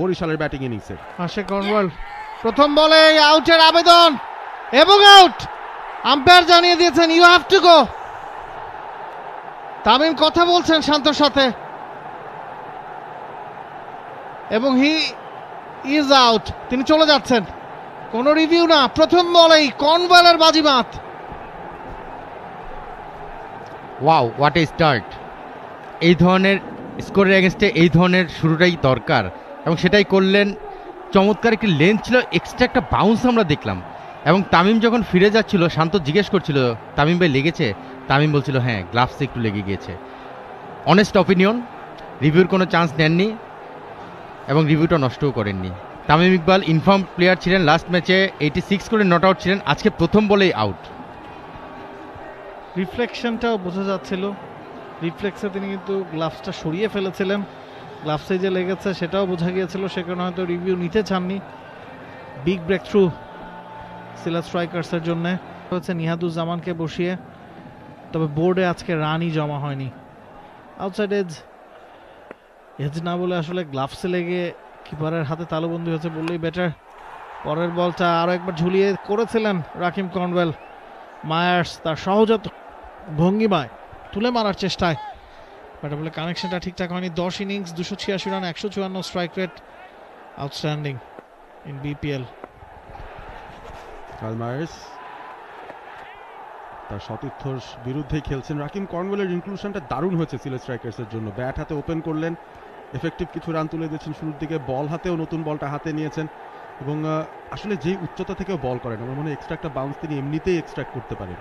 বরিশালের ব্যাটিং ইনিংসে। আশিক কর্নওয়াল প্রথম বলে আউটের আবেদন এবং আউট। আম্পায়ার জানিয়ে দিয়েছেন you have to go. Tamim কথা বলছেন শান্তর সাথে এবং হি ইজ আউট, তিনি চলে যাচ্ছেন। কোন রিভিউ না, প্রথম বলেই কর্নওয়ালের বাজিমাত। Wow, what a start! এই ধরনের স্কোরের এগেনস্টে এই ধরনের শুরুটাই দরকার এবং সেটাই করলেন। চমৎকার একটি লেন্থ ছিল, এক্সট্রা একটা বাউন্স আমরা দেখলাম এবং তামিম যখন ফিরে যাচ্ছিল শান্ত জিজ্ঞেস করছিল তামিম ভাই লেগেছে, তামিম বলছিল হ্যাঁ গ্লাভসে একটু লেগে গিয়েছে। অনেস্ট অপিনিয়ন, রিভিউর কোনো চান্স নেননি এবং রিভিউটা নষ্টও করেননি। তামিম ইকবাল ইনফর্ম প্লেয়ার ছিলেন, লাস্ট ম্যাচে 86 করে নট আউট ছিলেন, আজকে প্রথম বলেই আউট। রিফ্লেকশনটাও বোঝা যাচ্ছিল, রিফ্লেক্সে তিনি কিন্তু গ্লাভসটা সরিয়ে ফেলেছিলেন, গ্লাভসে যে লেগেছে সেটাও বোঝা গিয়েছিল, সে কারণে হয়তো রিভিউ নিতে চাননি। বিগ ব্রেক থ্রু সিলেট স্ট্রাইকার্সের জন্য হচ্ছে নিহাদুজ্জামানকে বসিয়ে, তবে বোর্ডে আজকে রানই জমা হয়নি। আউটসাইড এজ না বলে আসলে গ্লাভসে লেগে কিপারের হাতে তালুবন্দি হয়েছে বললেই বেটার। পরের বলটা আরও একবার ঝুলিয়ে করেছিলেন রাকিম কর্নওয়াল। মায়ার্স তার সহজাত ভঙ্গিমায় তুলে মারার চেষ্টায়, বাট বলে কানেকশনটা ঠিকঠাক হয়নি। 10 innings 286 run, 154 strike rate, outstanding in BPL. Carl Mayers তার সতীর্থর বিরুদ্ধেই খেলছেন। রাকিম কর্নওয়ালের ইনক্লুশনটা দারুণ হয়েছে সিলেট স্ট্রাইকার্সের জন্য। ব্যাট হাতে ওপেন করলেন, এফেক্টিভ কিছু রান তুলে দিয়েছেন শুরুর দিকে, বল হাতেও নতুন বলটা হাতে নিয়েছেন এবং আসলে যেই উচ্চতা থেকেও বল করেন আমার মনে হয় এক্সট্রা একটা বাউন্স তিনি এমনিতেই এক্সট্রাক্ট করতে পারেন।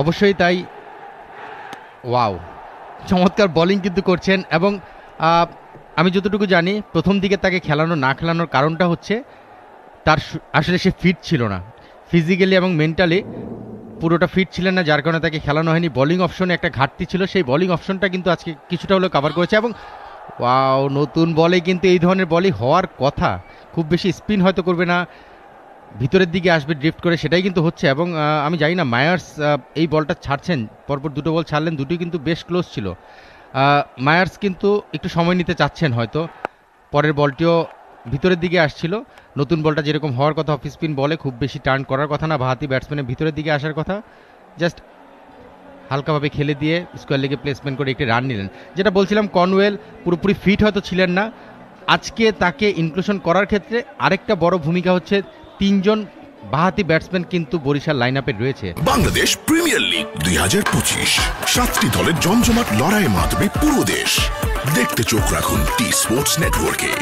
অবশ্যই তাই। ওয়াও, চমৎকার বোলিং কিন্তু করছেন এবং আমি যতটুকু জানি প্রথম দিকে তাকে খেলানো না খেলানোর কারণটা হচ্ছে তার আসলে সে ফিট ছিল না, ফিজিক্যালি এবং মেন্টালি পুরোটা ফিট ছিলেন না, যার কারণে তাকে খেলানো হয়নি। বোলিং অপশনে একটা ঘাটতি ছিল, সেই বোলিং অপশনটা কিন্তু আজকে কিছুটা হলেও কভার করেছে এবং ওয়াও, নতুন বলে কিন্তু এই ধরনের বলই হওয়ার কথা। খুব বেশি স্পিন হয়তো করবে না, ভিতরের দিকে আসবে ড্রিফট করে, সেটাই কিন্তু হচ্ছে। এবং আমি জানি না মায়ার্স এই বলটা ছাড়ছেন, পরপর দুটো বল ছাড়লেন, দুটোই কিন্তু বেশ ক্লোজ ছিল। মায়ার্স কিন্তু একটু সময় নিতে চাচ্ছেন হয়তো, পরের বলটিও ভিতরের দিকে আসছিল। নতুন বলটা যেরকম হওয়ার কথা অফ স্পিন বলে, খুব বেশি টার্ন করার কথা না, বাহাতি ব্যাটসম্যানের ভিতরের দিকে আসার কথা, জাস্ট হালকাভাবে খেলে দিয়ে স্কোয়ার লেগে প্লেসমেন্ট করে একটি রান নিলেন। যেটা বলছিলাম, কর্নওয়াল পুরোপুরি ফিট হয়তো ছিলেন না, আজকে তাকে ইনক্লুশন করার ক্ষেত্রে আরেকটা বড় ভূমিকা হচ্ছে 3 জন বাহাতি ব্যাটসম্যান কিন্তু বরিশাল লাইন আপে রয়েছে। বাংলাদেশ প্রিমিয়ার লিগ 2025, 7টি দলের জমজমাট লড়াইয়ের মাধ্যমে পুরো দেশ দেখতে চোখ রাখুন টি স্পোর্টস নেটওয়ার্কে।